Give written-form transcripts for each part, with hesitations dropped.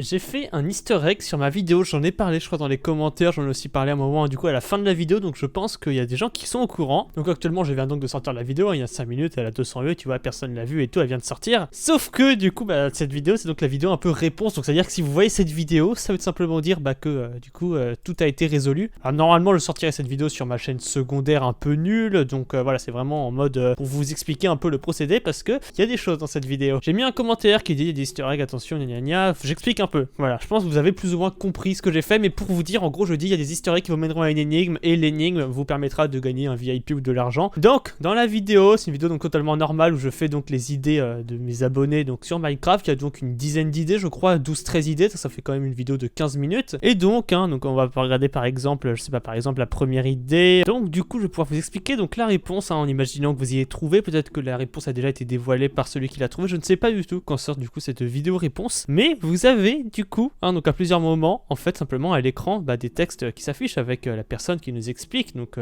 j'ai fait un easter egg sur ma vidéo, j'en ai parlé je crois dans les commentaires, j'en ai aussi parlé à un moment du coup à la fin de la vidéo, donc je pense qu'il y a des gens qui sont au courant. Donc actuellement je viens donc de sortir la vidéo, il y a 5 minutes, elle a 200 vues, tu vois, personne l'a vue et tout, elle vient de sortir. Sauf que du coup cette vidéo c'est donc la vidéo un peu réponse, donc c'est à dire que si vous voyez cette vidéo, ça veut simplement dire que du coup tout a été résolu. Alors normalement je sortirai cette vidéo sur ma chaîne secondaire un peu nulle, donc voilà, c'est vraiment en mode pour vous expliquer un peu le procédé parce que il y a des choses dans cette vidéo. J'ai mis un commentaire qui dit il y a des easter eggs, attention, gna gna gna, j'explique un peu. Voilà, je pense que vous avez plus ou moins compris ce que j'ai fait, mais pour vous dire, en gros, je dis il y a des easter eggs qui vous mèneront à une énigme et l'énigme vous permettra de gagner un VIP ou de l'argent. Donc, dans la vidéo, c'est une vidéo donc totalement normale où je fais donc les idées de mes abonnés donc sur Minecraft. Il y a donc une dizaine d'idées, je crois, 12-13 idées, ça fait quand même une vidéo de 15 minutes. Et donc, donc on va regarder par exemple, je sais pas, par exemple la première idée. Donc, du coup, je vais pouvoir vous expliquer donc la réponse en imaginant que vous y ayez trouvé. Peut-être que la réponse a déjà été dévoilée par celui qui l'a trouvé, je ne sais pas du tout quand sort du coup cette vidéo réponse. Mais vous avez du coup, donc à plusieurs moments, en fait, simplement à l'écran, des textes qui s'affichent avec la personne qui nous explique. Donc,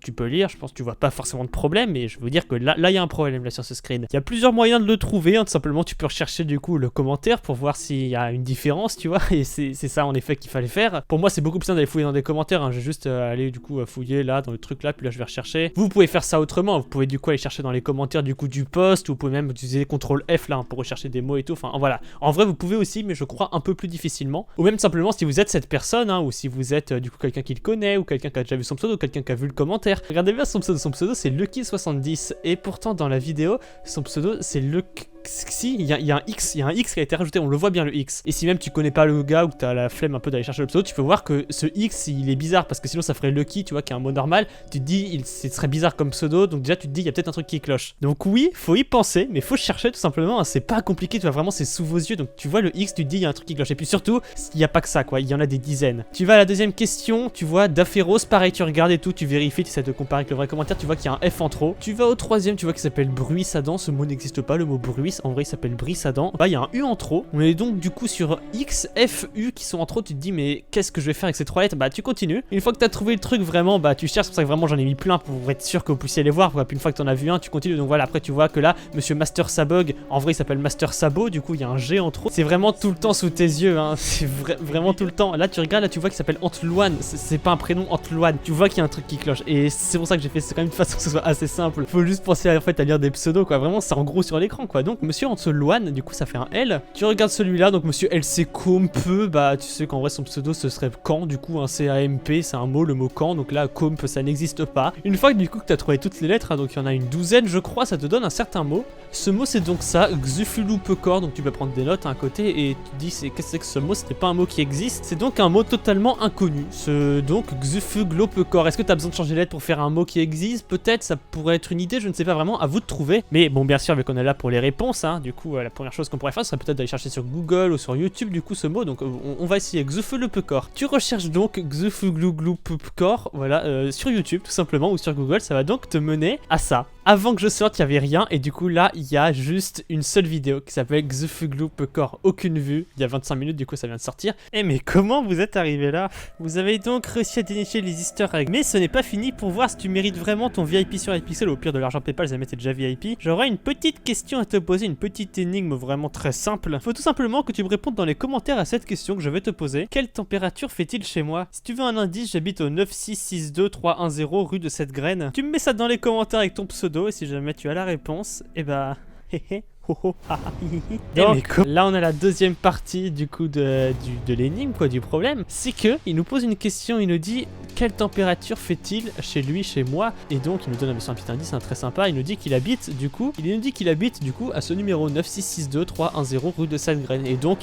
tu peux lire, je pense que tu vois pas forcément de problème, mais je veux dire que là, il y a un problème là sur ce screen. Il y a plusieurs moyens de le trouver, tout simplement, tu peux rechercher du coup le commentaire pour voir s'il y a une différence, tu vois, et c'est ça en effet qu'il fallait faire. Pour moi, c'est beaucoup plus simple d'aller fouiller dans des commentaires, je vais juste aller du coup fouiller là, dans le truc là, puis là, je vais rechercher. Vous pouvez faire ça autrement, vous pouvez du coup aller chercher dans les commentaires du coup du post, ou vous pouvez même utiliser CTRL F là pour rechercher des mots et tout, enfin voilà. En vrai, vous pouvez aussi, mais je crois un peu plus difficilement. Ou même simplement si vous êtes cette personne, ou si vous êtes du coup quelqu'un qui le connaît, ou quelqu'un qui a déjà vu son pseudo, quelqu'un qui a vu le commentaire. Regardez bien son pseudo c'est Lucky70, et pourtant dans la vidéo, son pseudo c'est Lucky. Si, il y a un X qui a été rajouté, on le voit bien le X. Et si même tu connais pas le gars ou que t'as la flemme un peu d'aller chercher le pseudo, tu peux voir que ce X il est bizarre parce que sinon ça ferait Lucky, tu vois, qui est un mot normal. Tu te dis, ce serait bizarre comme pseudo, donc déjà tu te dis, il y a peut-être un truc qui cloche. Donc oui, faut y penser, mais faut chercher tout simplement, c'est pas compliqué, tu vois, vraiment c'est sous vos yeux, donc tu vois le X, tu te dis, il y a un truc qui cloche. Et puis surtout, il y a pas que ça, quoi, il y en a des dizaines. Tu vas à la deuxième question, tu vois, Daféros, pareil, tu regardes et tout, tu vérifies, tu essaies de comparer avec le vrai commentaire, tu vois qu'il y a un F en trop. Tu vas au troisième, tu vois qu'il s'appelle Bruissadant, ce mot n'existe pas, le mot bruis, en vrai il s'appelle Bruissadant. Il y a un U en trop. On est donc du coup sur X, F, U qui sont en trop. Tu te dis mais qu'est-ce que je vais faire avec ces trois lettres? Tu continues. Une fois que tu as trouvé le truc vraiment, tu cherches. C'est pour ça que vraiment j'en ai mis plein pour être sûr que vous puissiez les voir. Puis une fois que tu en as vu un, tu continues. Donc voilà, après tu vois que là, Monsieur Master Sabog, en vrai il s'appelle Master Sabot. Du coup il y a un G en trop. C'est vraiment tout le temps sous tes yeux. C'est vraiment tout le temps. Là tu regardes, là tu vois qu'il s'appelle Anteloine. C'est pas un prénom Anteloine. Tu vois qu'il y a un truc qui cloche. Et c'est pour ça que j'ai fait. C'est quand même une façon que ce soit assez simple. Faut juste penser en fait à lire des pseudos quoi. Vraiment c'est en gros sur l'écran quoi. Donc Monsieur Anteloine, du coup ça fait un L. Tu regardes celui-là, donc Monsieur LC Compe, tu sais qu'en vrai son pseudo ce serait Camp, du coup un CAMP, c'est un mot, le mot Camp, donc là Compe ça n'existe pas. Une fois que du coup que tu as trouvé toutes les lettres, donc il y en a une douzaine je crois, ça te donne un certain mot. Ce mot c'est donc ça, Xufulupecor, donc tu peux prendre des notes à un côté et tu te dis qu'est-ce que c'est que ce mot, ce n'est pas un mot qui existe, c'est donc un mot totalement inconnu. Donc Xufuglopecor, est-ce que tu as besoin de changer de lettre pour faire un mot qui existe? Peut-être, ça pourrait être une idée, je ne sais pas vraiment, à vous de trouver. Mais bon bien sûr, vu qu'on est là pour les réponses, du coup la première chose qu'on pourrait faire ce serait peut-être d'aller chercher sur Google ou sur YouTube du coup ce mot, donc on va essayer Xufulupecor. Tu recherches donc Xufugluglupecor, voilà, sur YouTube tout simplement ou sur Google, ça va donc te mener à ça. Avant que je sorte, il n'y avait rien et du coup là, il y a juste une seule vidéo qui s'appelle Xufuglupecore, aucune vue. Il y a 25 minutes, du coup ça vient de sortir. Eh mais comment vous êtes arrivé là? Vous avez donc réussi à dénicher les easter eggs. Mais ce n'est pas fini. Pour voir si tu mérites vraiment ton VIP sur Hypixel ou au pire de l'argent PayPal, jamais t'es déjà VIP. J'aurai une petite question à te poser, une petite énigme vraiment très simple. Faut tout simplement que tu me répondes dans les commentaires à cette question que je vais te poser. Quelle température fait-il chez moi? Si tu veux un indice, j'habite au 9662310 rue de cette graine. Tu me mets ça dans les commentaires avec ton pseudo. Et si jamais tu as la réponse, et donc là on a la deuxième partie du coup de l'énigme quoi, du problème. C'est que il nous pose une question, il nous dit quelle température fait-il chez lui, chez moi, et donc il nous donne un petit indice très sympa, il nous dit qu'il habite du coup à ce numéro 9662310 rue de Sainte-Graine, et donc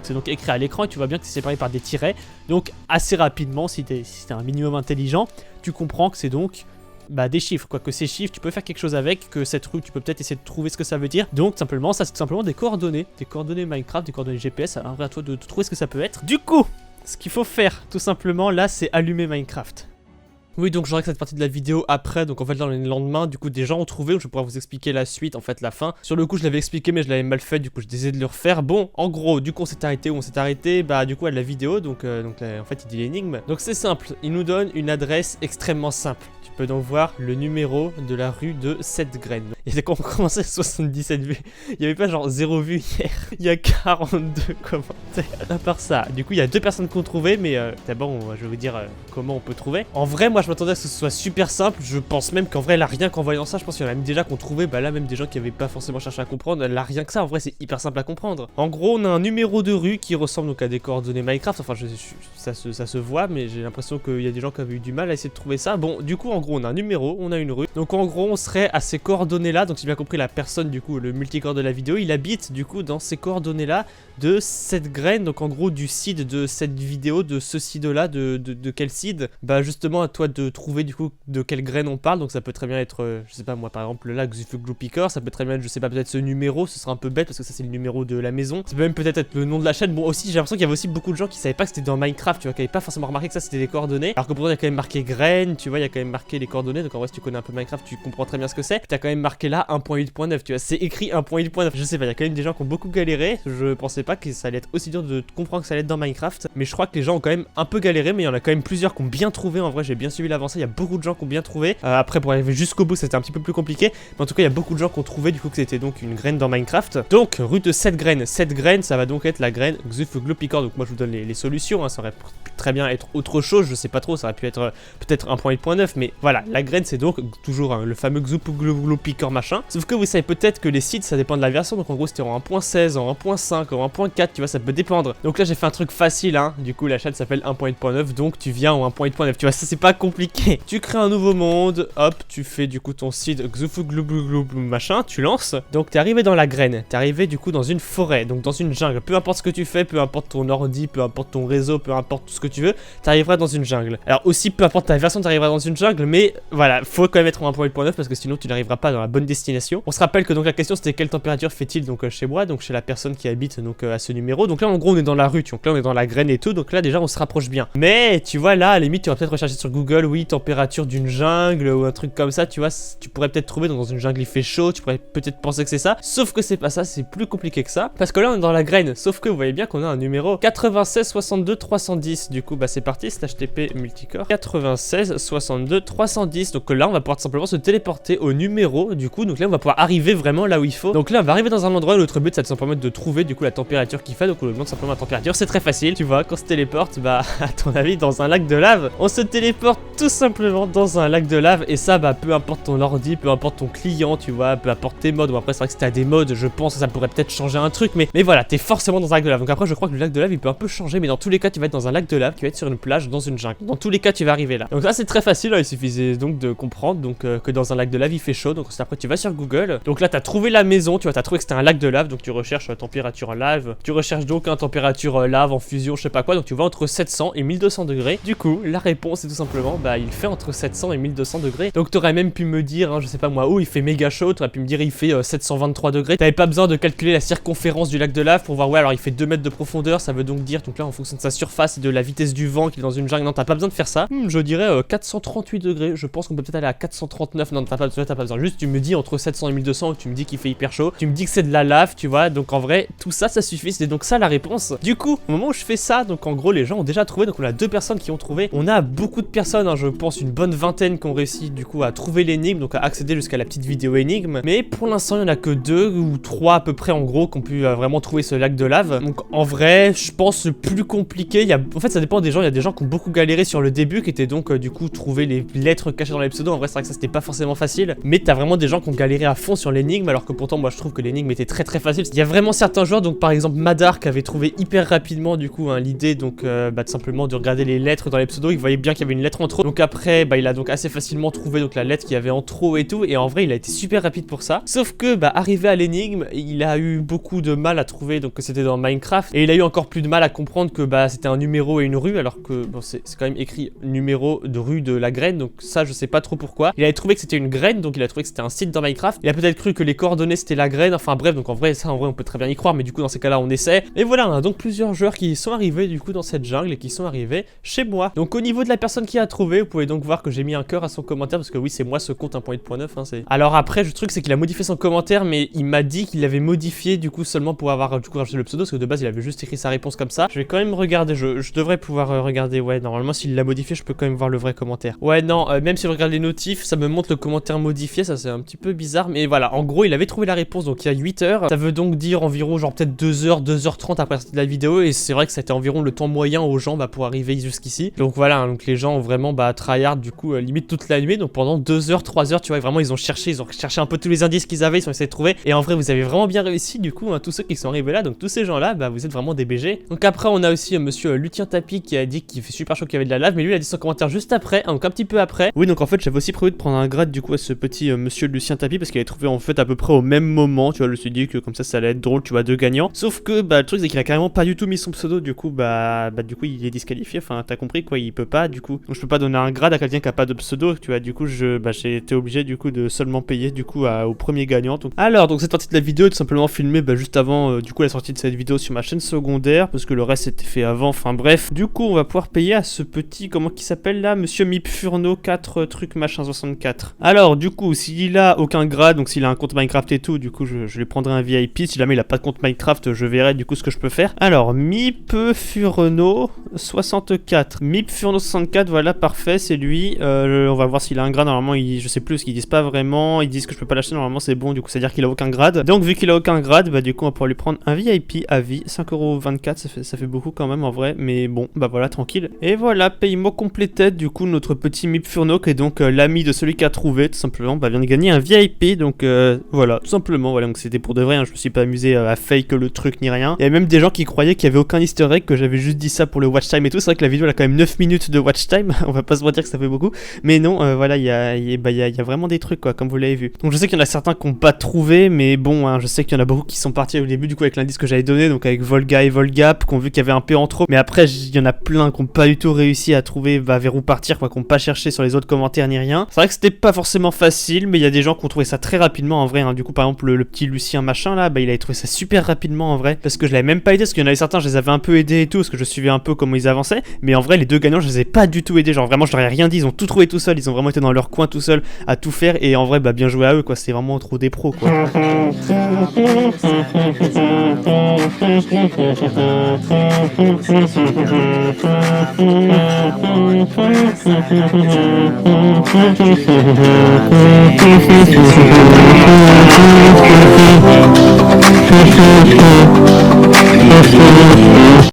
c'est donc écrit à l'écran et tu vois bien que c'est séparé par des tirets, donc assez rapidement si t'es un minimum intelligent, tu comprends que c'est donc des chiffres quoi, que ces chiffres tu peux faire quelque chose avec, que cette rue tu peux peut-être essayer de trouver ce que ça veut dire. Donc simplement ça c'est tout simplement des coordonnées Minecraft, des coordonnées GPS, alors à toi de trouver ce que ça peut être. Du coup ce qu'il faut faire tout simplement là c'est allumer Minecraft. Oui, donc j'aurai que cette partie de la vidéo après, donc en fait dans le lendemain, du coup des gens ont trouvé, je vais pouvoir vous expliquer la suite, en fait la fin. Sur le coup je l'avais expliqué mais je l'avais mal fait, du coup je décidé de le refaire. Bon, en gros, du coup on s'est arrêté où on s'est arrêté, bah du coup à la vidéo, donc en fait il dit l'énigme. Donc c'est simple, il nous donne une adresse extrêmement simple. Tu peux donc voir le numéro de la rue de 7 graines. Et c'est quand on commençait 77 vues, il n'y avait pas genre 0 vues hier, il y a 42 commentaires. À part ça, du coup il y a 2 personnes qui ont trouvé, mais d'abord je vais vous dire comment on peut trouver. En vrai moi je m'attendais à ce que ce soit super simple, je pense même qu'en vrai là rien qu'en voyant ça, je pense qu'il y en a même déjà qu'on trouvait, bah là même des gens qui avaient pas forcément cherché à comprendre, là rien que ça en vrai c'est hyper simple à comprendre. En gros on a un numéro de rue qui ressemble donc à des coordonnées Minecraft, enfin ça se voit mais j'ai l'impression qu'il y a des gens qui avaient eu du mal à essayer de trouver ça. Bon du coup en gros on a un numéro, on a une rue, donc en gros on serait à ces coordonnées là, donc si j'ai bien compris la personne du coup, le multicore de la vidéo, il habite du coup dans ces coordonnées là de cette graine, donc en gros du seed de cette vidéo, de ce seed là, de quel seed, bah justement à toi de trouver du coup de quelle graine on parle, donc ça peut très bien être, je sais pas moi par exemple là, Xufugloopicor, ça peut très bien être, je sais pas, peut-être ce numéro, ce sera un peu bête parce que ça c'est le numéro de la maison, ça peut même peut-être être le nom de la chaîne. Bon aussi j'ai l'impression qu'il y avait aussi beaucoup de gens qui savaient pas que c'était dans Minecraft, tu vois, qui avaient pas forcément remarqué que ça c'était des coordonnées, alors que pourtant il y a quand même marqué graine, tu vois, il y a quand même marqué les coordonnées, donc en vrai si tu connais un peu Minecraft tu comprends très bien ce que c'est, t'as quand même marqué là 1.8.9, tu vois, c'est écrit 1.8.9, je sais pas, il y a quand même des gens qui ont beaucoup galéré, je pensais pas que ça allait être aussi dur de comprendre que ça allait être dans Minecraft, mais je crois que les gens ont quand même un peu galéré, mais il y en a quand même plusieurs qui ont bien trouvé, en vrai j'ai bien suivi l'avancée, il y a beaucoup de gens qui ont bien trouvé, après pour arriver jusqu'au bout c'était un petit peu plus compliqué, mais en tout cas il y a beaucoup de gens qui ont trouvé du coup que c'était donc une graine dans Minecraft. Donc rue de 7 graines, 7 graines ça va donc être la graine Xufugloopicor, donc moi je vous donne les solutions, hein, ça aurait pu très bien être autre chose, je sais pas trop, ça aurait pu être peut-être 1.8.9, mais voilà, la graine c'est donc toujours le fameux Xufugloopicor machin, sauf que vous savez peut-être que les sites ça dépend de la version, donc en gros c'était en 1.16, en 1.5, en 1.4, tu vois, ça peut dépendre. Donc là j'ai fait un truc facile, hein, du coup la chaîne s'appelle 1.8.9, donc tu viens en 1.8.9, tu vois, ça c'est pas compliqué. Tu crées un nouveau monde, hop, tu fais du coup ton site Xufugloopicor machin, tu lances, donc t'es arrivé dans la graine, t'es arrivé du coup dans une forêt, donc dans une jungle, peu importe ce que tu fais, peu importe ton ordi, peu importe ton réseau, peu importe tout ce que tu veux, t'arriveras dans une jungle. Alors aussi peu importe ta version, t'arriveras dans une jungle, mais voilà, faut quand même être en 1.8.9 parce que sinon tu n'arriveras pas dans la bonne destination. On se rappelle que donc la question c'était quelle température fait-il donc chez moi, donc chez la personne qui habite donc à ce numéro. Donc là en gros on est dans la rue, donc là on est dans la graine et tout, donc là déjà on se rapproche bien. Mais tu vois là à la limite tu vas peut-être rechercher sur Google, oui, température d'une jungle ou un truc comme ça, tu vois, tu pourrais peut-être trouver donc dans une jungle il fait chaud, tu pourrais peut-être penser que c'est ça, sauf que c'est pas ça, c'est plus compliqué que ça, parce que là on est dans la graine, sauf que vous voyez bien qu'on a un numéro 96 62 310, du coup bah c'est parti, /tp multicore 96 62 310, donc là on va pouvoir tout simplement se téléporter au numéro du coup, donc là on va pouvoir arriver vraiment là où il faut, donc là on va arriver dans un endroit, l'autre but c'est de simplement de trouver du coup la température qu'il fait, donc on lui demande simplement la température, c'est très facile, tu vois, quand on se téléporte, bah à ton avis dans un lac de lave, on se téléporte tout simplement dans un lac de lave, et ça bah peu importe ton ordi, peu importe ton client, tu vois, peu importe tes modes, bon après c'est vrai que si t'as des modes, je pense que ça pourrait peut-être changer un truc, mais voilà, t'es forcément dans un lac de lave, donc après je crois que le lac de lave il peut un peu changer, mais dans tous les cas tu vas être dans un lac de lave, qui va être sur une plage, dans une jungle, dans tous les cas tu vas arriver là, donc ça c'est très facile, hein, il suffisait donc de comprendre donc que dans un lac de lave il fait chaud, donc après tu vas sur Google, donc là t'as trouvé la maison, tu vois, t'as trouvé que c'était un lac de lave, donc tu recherches température lave, tu recherches donc température lave en fusion, je sais pas quoi, donc tu vas entre 700 et 1200 degrés, du coup la réponse est tout simplement, bah il fait entre 700 et 1200 degrés, donc t'aurais même pu me dire, hein, je sais pas moi, oh il fait méga chaud, t'aurais pu me dire il fait 723 degrés, t'avais pas besoin de calculer la circonférence du lac de lave pour voir, ouais alors il fait 2 mètres de profondeur, ça veut donc dire, donc là en fonction de sa surface et de la vitesse du vent qui est dans une jungle, non t'as pas besoin de faire ça, je dirais 438 degrés, je pense qu'on peut peut-être aller à 439, non t'as pas besoin, juste tu me dis entre 700 et 1200, tu me dis qu'il fait hyper chaud, tu me dis que c'est de la lave, tu vois, donc en vrai tout ça ça suffit, c'est donc ça la réponse. Du coup au moment où je fais ça, donc en gros les gens ont déjà trouvé, donc on a 2 personnes qui ont trouvé, on a beaucoup de personnes, hein, je pense une bonne vingtaine qui ont réussi du coup à trouver l'énigme, donc à accéder jusqu'à la petite vidéo énigme, mais pour l'instant il y en a que 2 ou 3 à peu près en gros qui ont pu vraiment trouver ce lac de lave, donc en vrai je pense plus compliqué, en fait ça dépend des gens, il y a des gens qui ont beaucoup galéré sur le début, qui étaient donc du coup trouver les lettres cachées dans les pseudos, en vrai c'est vrai que ça c'était pas forcément facile, mais t'as vraiment des gens qui ont galéré à fond sur l'énigme, alors que pourtant moi je trouve que l'énigme était très très facile. Il y a vraiment certains joueurs, donc par exemple Madar qui avait trouvé hyper rapidement du coup hein, l'idée donc tout simplement de regarder les lettres dans les pseudos, il voyait bien qu'il y avait une lettre en trop, donc après bah il a donc assez facilement trouvé donc la lettre qu'il y avait en trop et tout, et en vrai il a été super rapide pour ça, sauf que bah arrivé à l'énigme il a eu beaucoup de mal à trouver donc que c'était dans Minecraft, et il a eu encore plus de mal à comprendre que bah c'était un numéro et une rue, alors que bon c'est quand même écrit numéro de rue de la graine, donc ça je sais pas trop pourquoi. Il avait trouvé que c'était une graine, donc il a trouvé que c'était un site dans Minecraft, il a peut-être cru que les coordonnées c'était la graine, enfin bref, donc en vrai ça en vrai on peut très bien y croire, mais du coup dans ces cas cas là on essaie. Et voilà, on a donc plusieurs joueurs qui sont arrivés du coup dans cette jungle et qui sont arrivés chez moi. Donc au niveau de la personne qui a trouvé, vous pouvez donc voir que j'ai mis un cœur à son commentaire parce que oui c'est moi ce compte 1.8.9 hein, c'est... Alors après le truc c'est qu'il a modifié son commentaire mais il m'a dit qu'il l'avait modifié du coup seulement pour avoir du coup rajouté le pseudo parce que de base il avait juste écrit sa réponse comme ça. Je vais quand même regarder, je devrais pouvoir regarder, ouais normalement s'il l'a modifié je peux quand même voir le vrai commentaire. Ouais non, même si je regarde les notifs ça me montre le commentaire modifié, ça c'est un petit peu bizarre mais voilà, en gros il avait trouvé la réponse donc il y a 8 heures, ça veut donc dire environ genre peut-être 2h, 2h30 après la vidéo et c'est vrai que c'était environ le temps moyen aux gens pour arriver jusqu'ici. Donc voilà, donc les gens ont vraiment tryhard du coup limite toute la nuit, donc pendant 2h, 3h tu vois vraiment ils ont cherché un peu tous les indices qu'ils avaient, ils ont essayé de trouver et en vrai vous avez vraiment bien réussi du coup tous ceux qui sont arrivés là, donc tous ces gens là vous êtes vraiment des BG. Donc après on a aussi monsieur Lucien Tapi qui a dit qu'il fait super chaud qu'il y avait de la lave mais lui il a dit son commentaire juste après, donc un petit peu après. Oui donc en fait j'avais aussi prévu de prendre un grade du coup à ce petit monsieur Lucien Tapi parce qu'il avait trouvé en fait à peu près au même moment, tu vois, je me suis dit que comme ça allait être drôle, tu vois, deux gagnants. Sauf que le truc c'est qu'il a carrément pas du tout mis son pseudo, du coup du coup il est disqualifié, enfin t'as compris quoi, il peut pas du coup. Donc je peux pas donner un grade à quelqu'un qui a pas de pseudo, tu vois, du coup j'ai été obligé du coup de seulement payer du coup au premier gagnant. Donc cette partie de la vidéo est tout simplement filmée juste avant du coup la sortie de cette vidéo sur ma chaîne secondaire parce que le reste était fait avant, enfin bref. Du coup on va pouvoir payer à ce petit, comment qui s'appelle là, monsieur Mipfurno 4 trucs machin 64. Alors du coup s'il a aucun grade, donc s'il a un compte Minecraft et tout, du coup je lui prendrai un VIP. Si jamais il a pas de compte Minecraft, je verrai du coup ce que je peux faire. Alors Mipfurno 64, Mipfurno 64, voilà parfait, c'est lui. On va voir s'il a un grade. Normalement je sais plus parce qu'ils disent pas vraiment, ils disent que je peux pas l'acheter, normalement c'est bon, du coup c'est à dire qu'il a aucun grade. Donc vu qu'il a aucun grade, du coup on va pouvoir lui prendre un VIP à vie, 5,24€, ça fait beaucoup quand même en vrai, mais bon voilà tranquille. Et voilà, paiement complété, du coup notre petit Mipfurno qui est donc l'ami de celui qui a trouvé tout simplement vient de gagner un VIP, donc voilà tout simplement, voilà, donc c'était pour de vrai hein, je me suis pas amusé à fake le truc ni rien. Il y avait même des gens qui croyaient qu'il y avait aucun easter egg, que j'avais juste dit ça pour le watch time et tout. C'est vrai que la vidéo elle a quand même 9 minutes de watch time, on va pas se mentir que ça fait beaucoup, mais non voilà il y a vraiment des trucs quoi, comme vous l'avez vu. Donc je sais qu'il y en a certains qui n'ont pas trouvé, mais bon hein, je sais qu'il y en a beaucoup qui sont partis au début du coup avec l'indice que j'avais donné, donc avec Volga et Volgap, qui ont vu qu'il y avait un P en trop, mais après il y en a plein qui n'ont pas du tout réussi à trouver vers où partir quoi, qui n'ont pas cherché sur les autres commentaires ni rien. C'est vrai que c'était pas forcément facile, mais il y a des gens qui ont trouvé ça très rapidement en vrai hein. Du coup par exemple le petit Lucien machin là, il avait trouvé ça super rapidement en vrai, parce que je l'avais même pas aidé, parce qu'il y en avait certains je les avais un peu aidés et tout, parce que je suivais un peu comment ils avançaient, mais en vrai les deux gagnants je les ai pas du tout aidés, genre vraiment je leur ai rien dit, ils ont tout trouvé tout seuls, ils ont vraiment été dans leur coin tout seuls à tout faire, et en vrai bien joué à eux quoi, c'est vraiment trop des pros quoi.